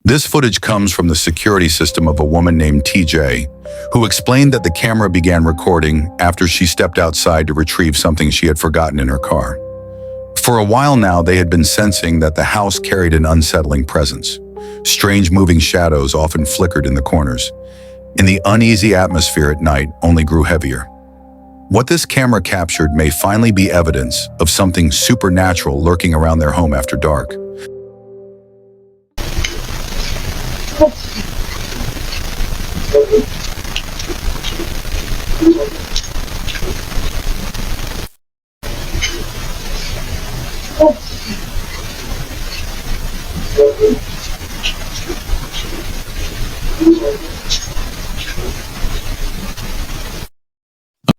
This footage comes from the security system of a woman named TJ, who explained that the camera began recording after she stepped outside to retrieve something she had forgotten in her car. For a while now, they had been sensing that the house carried an unsettling presence. Strange moving shadows often flickered in the corners, and the uneasy atmosphere at night only grew heavier. What this camera captured may finally be evidence of something supernatural lurking around their home after dark.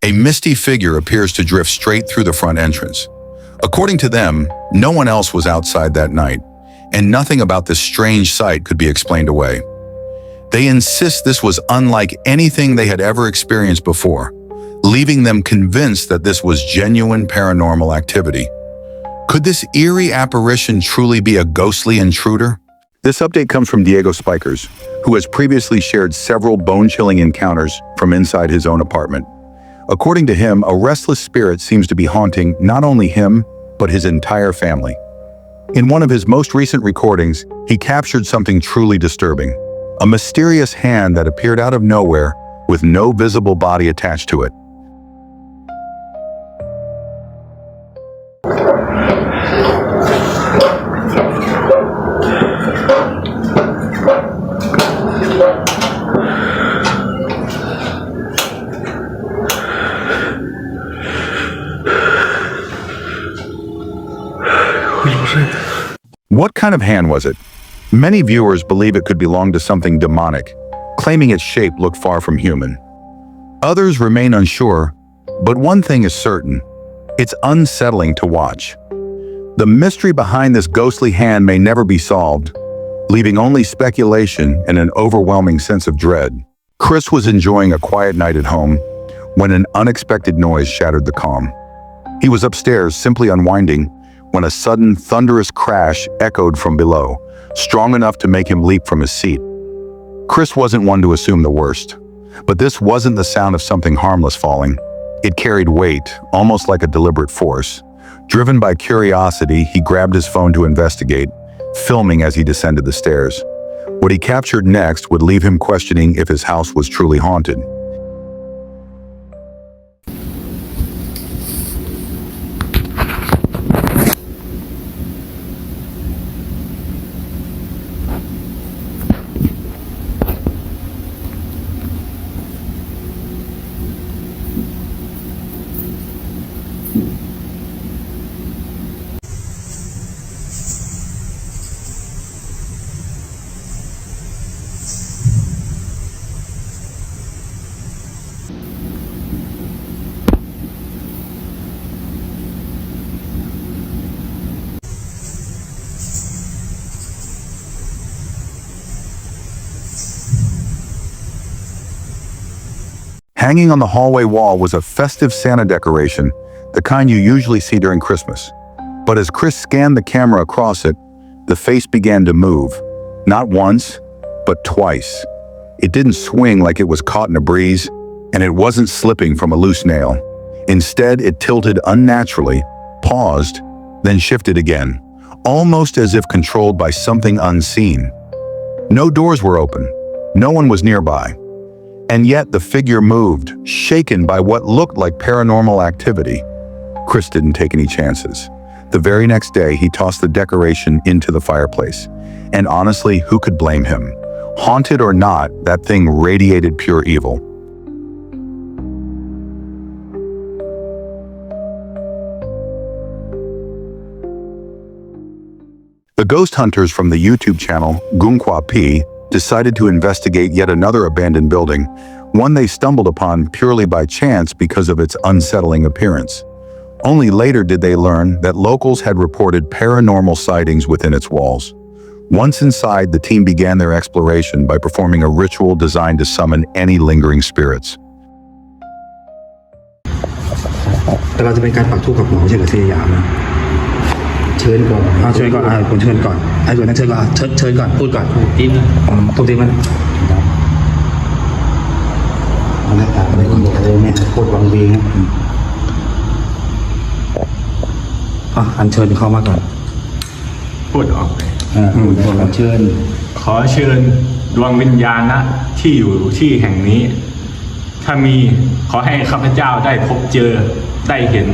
A misty figure appears to drift straight through the front entrance. According to them, no one else was outside that night, and nothing about this strange sight could be explained away. They insist this was unlike anything they had ever experienced before, leaving them convinced that this was genuine paranormal activity. Could this eerie apparition truly be a ghostly intruder? This update comes from Diego Spikers, who has previously shared several bone-chilling encounters from inside his own apartment. According to him, a restless spirit seems to be haunting not only him, but his entire family. In one of his most recent recordings, he captured something truly disturbing: a mysterious hand that appeared out of nowhere with no visible body attached to it. What kind of hand was it? Many viewers believe it could belong to something demonic, claiming its shape looked far from human. Others remain unsure, but one thing is certain: it's unsettling to watch. The mystery behind this ghostly hand may never be solved, leaving only speculation and an overwhelming sense of dread. Chris was enjoying a quiet night at home when an unexpected noise shattered the calm. He was upstairs simply unwinding when a sudden thunderous crash echoed from below, strong enough to make him leap from his seat. Chris wasn't one to assume the worst, but this wasn't the sound of something harmless falling. It carried weight, almost like a deliberate force. Driven by curiosity, he grabbed his phone to investigate, filming as he descended the stairs. What he captured next would leave him questioning if his house was truly haunted. Hanging on the hallway wall was a festive Santa decoration, the kind you usually see during Christmas. But as Chris scanned the camera across it, the face began to move. Not once, but twice. It didn't swing like it was caught in a breeze, and it wasn't slipping from a loose nail. Instead, it tilted unnaturally, paused, then shifted again, almost as if controlled by something unseen. No doors were open. No one was nearby. And yet the figure moved, shaken by what looked like paranormal activity. Chris didn't take any chances. The very next day, he tossed the decoration into the fireplace. And honestly, who could blame him? Haunted or not, that thing radiated pure evil. The ghost hunters from the YouTube channel Gunqua P decided to investigate yet another abandoned building, one they stumbled upon purely by chance because of its unsettling appearance. Only later did they learn that locals had reported paranormal sightings within its walls. Once inside, the team began their exploration by performing a ritual designed to summon any lingering spirits. แต่เราจะเป็นการปักธูปกับหมอไม่ใช่เหรอเสียยามนะ เชิญก่อนเชิญก่อนผมเชิญก่อนให้คนนั้นเชิญก่อนเชิญก่อนพูดก่อนตีนพูดตีนมันหน้าตาอะไรคนบอกเลยแม่โคตรวังเวงอันเชิญเข้ามาก่อน พูดออกเลย ขอเชิญ ขอเชิญดวงวิญญาณนะที่อยู่ที่แห่งนี้ ถ้ามีขอให้ข้าพเจ้าได้พบเจอได้เห็น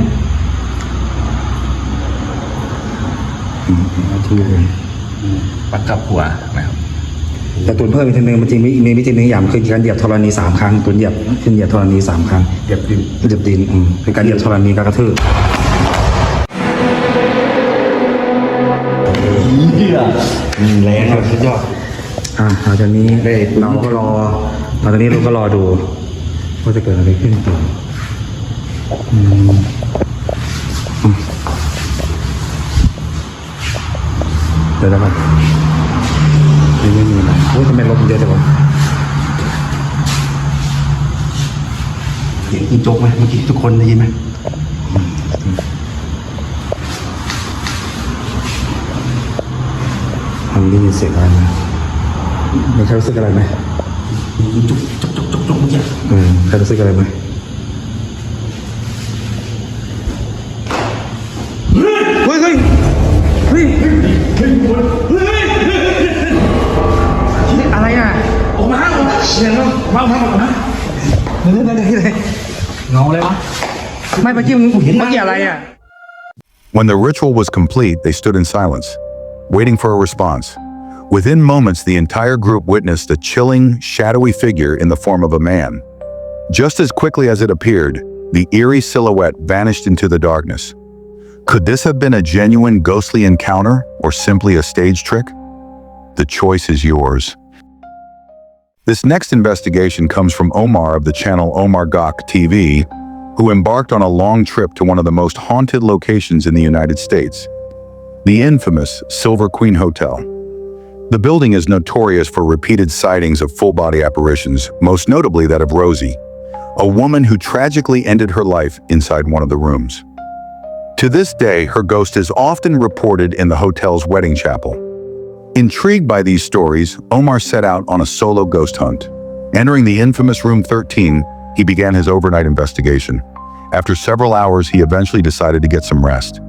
ปักกับหัวนะครับ แต่ตัวเพิ่มอีกทีนึงมันจริงมีวิธีหนึ่งอย่างคือการเหยียบธรณี3 ครั้งตัวเหยียบธรณี3 ครั้งเหยียบดินเป็นการเหยียบธรณีการกระทืบแรงครับสุดยอดหลังจากนี้เราก็รอดูว่าจะเกิดอะไรขึ้นต่อเดี๋ยวนะครับไม่มีอะไรโอ้ยทำไมลมเยอะจังวะเสียงจิ้งจกไหมเมื่อกี้ทุกคนได้ยินไหมได้ยินเสียงอะไรไหมมีใครรู้สึกอะไรไหมจุกเมื่อกี้ใครรู้สึกอะไรไหมเฮ้ยอะไรอ่ะออกมาเสียงเรามาเดี๋ยวเงาเลยวะไม่เมื่อกี้อะไรอ่ะ When the ritual was complete, they stood in silence, waiting for a response. Within moments, the entire group witnessed a chilling, shadowy figure in the form of a man. Just as quickly as it appeared, the eerie silhouette vanished into the darkness. Could this have been a genuine ghostly encounter or simply a stage trick? The choice is yours. This next investigation comes from Omar of the channel Omar Gok TV, who embarked on a long trip to one of the most haunted locations in the United States, the infamous Silver Queen Hotel. The building is notorious for repeated sightings of full-body apparitions, most notably that of Rosie, a woman who tragically ended her life inside one of the rooms. To this day, her ghost is often reported in the hotel's wedding chapel. Intrigued by these stories, Omar set out on a solo ghost hunt. Entering the infamous room 13, he began his overnight investigation. After several hours, he eventually decided to get some rest.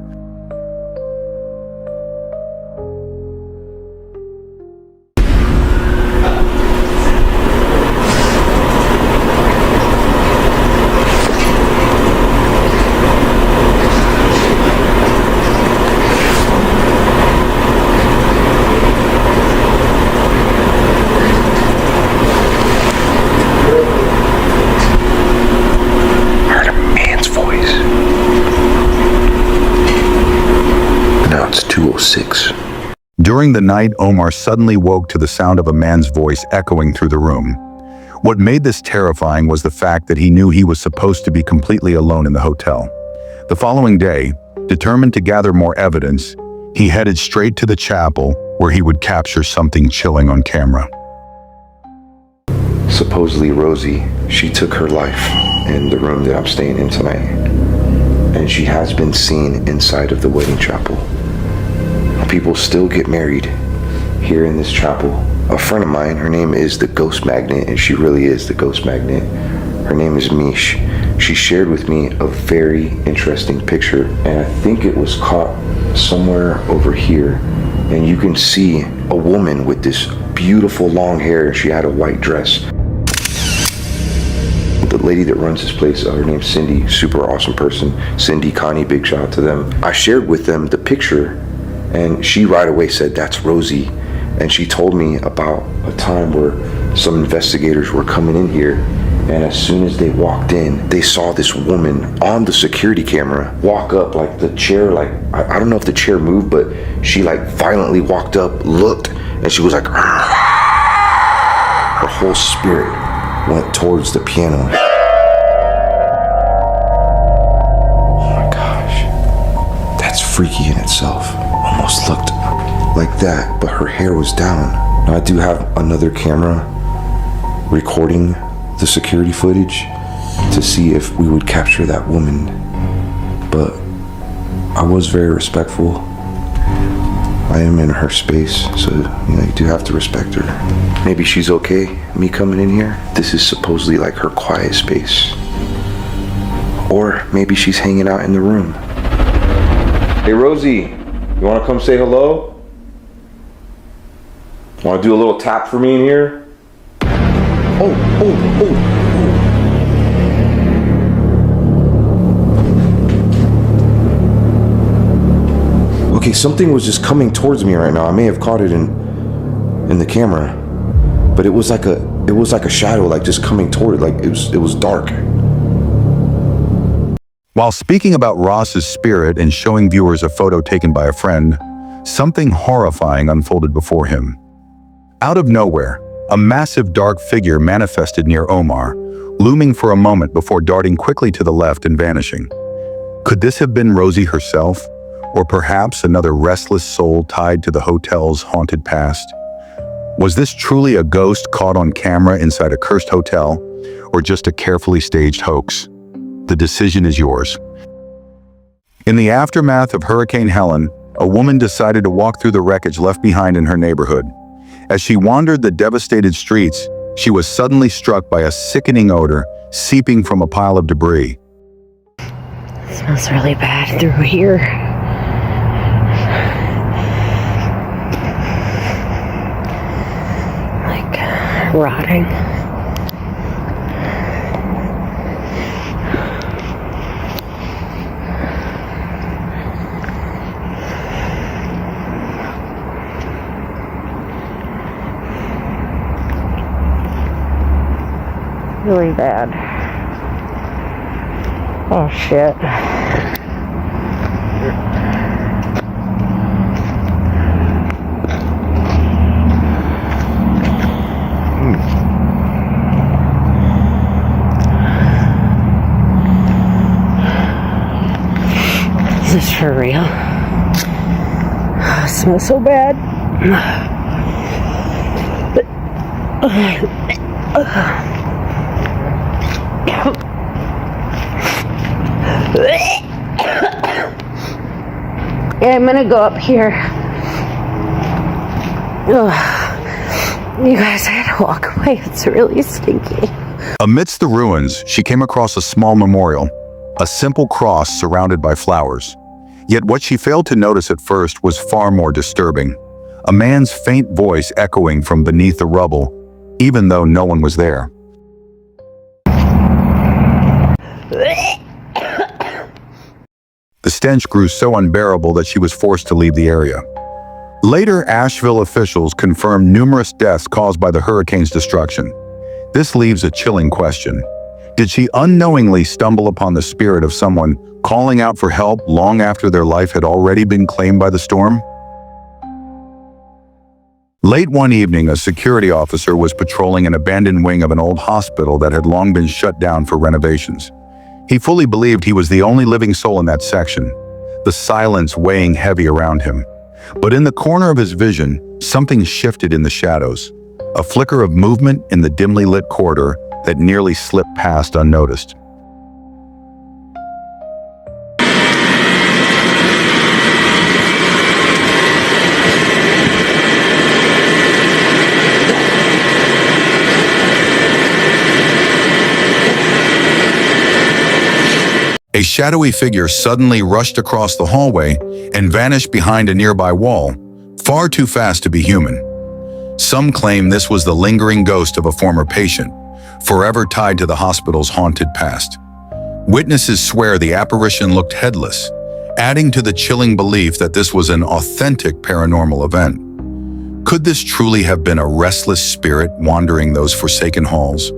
During the night, Omar suddenly woke to the sound of a man's voice echoing through the room. What made this terrifying was the fact that he knew he was supposed to be completely alone in the hotel. The following day, determined to gather more evidence, he headed straight to the chapel where he would capture something chilling on camera. Supposedly Rosie, she took her life in the room that I'm staying in tonight. And she has been seen inside of the wedding chapel. People still get married here in this chapel. A friend of mine, her name is the Ghost Magnet, and she really is the Ghost Magnet. Her name is Mish. She shared with me a very interesting picture, and I think it was caught somewhere over here. And you can see a woman with this beautiful long hair. She had a white dress. The lady that runs this place, her name's Cindy, super awesome person. Cindy, Connie, big shout out to them. I shared with them the picture, and she right away said, that's Rosie. And she told me about a time where some investigators were coming in here, and as soon as they walked in, they saw this woman on the security camera walk up, like the chair, like, I don't know if the chair moved, but she like violently walked up, looked, and she was like, her whole spirit went towards the piano. Oh my gosh, that's freaky in itself. Almost looked like that, but her hair was down. Now I do have another camera recording the security footage to see if we would capture that woman, but I was very respectful I am in her space, so you do have to respect her. Maybe she's okay, me coming in here. This is supposedly like her quiet space. Or maybe she's hanging out in the room. Hey Rosie, you wanna come say hello? Wanna do a little tap for me in here? Oh. Okay, something was just coming towards me right now. I may have caught it in the camera, but it was like a shadow, like just coming toward it. Like it was dark. While speaking about Ross's spirit and showing viewers a photo taken by a friend, something horrifying unfolded before him. Out of nowhere, a massive dark figure manifested near Omar, looming for a moment before darting quickly to the left and vanishing. Could this have been Rosie herself? Or perhaps another restless soul tied to the hotel's haunted past? Was this truly a ghost caught on camera inside a cursed hotel, or just a carefully staged hoax? The decision is yours. In the aftermath of Hurricane Helen, a woman decided to walk through the wreckage left behind in her neighborhood. As she wandered the devastated streets, she was suddenly struck by a sickening odor seeping from a pile of debris. It smells really bad through here. Like rotting. Really bad. Oh shit. Is this for real? It smells so bad. Yeah, I'm gonna go up here. Ugh. You guys, I had to walk away. It's really stinky. Amidst the ruins, she came across a small memorial, a simple cross surrounded by flowers. Yet what she failed to notice at first was far more disturbing. A man's faint voice echoing from beneath the rubble, even though no one was there. The stench grew so unbearable that she was forced to leave the area. Later, Asheville officials confirmed numerous deaths caused by the hurricane's destruction. This leaves a chilling question. Did she unknowingly stumble upon the spirit of someone calling out for help long after their life had already been claimed by the storm? Late one evening, a security officer was patrolling an abandoned wing of an old hospital that had long been shut down for renovations. He fully believed he was the only living soul in that section, the silence weighing heavy around him. But in the corner of his vision, something shifted in the shadows, a flicker of movement in the dimly lit corridor that nearly slipped past unnoticed. A shadowy figure suddenly rushed across the hallway and vanished behind a nearby wall, far too fast to be human. Some claim this was the lingering ghost of a former patient, forever tied to the hospital's haunted past. Witnesses swear the apparition looked headless, adding to the chilling belief that this was an authentic paranormal event. Could this truly have been a restless spirit wandering those forsaken halls?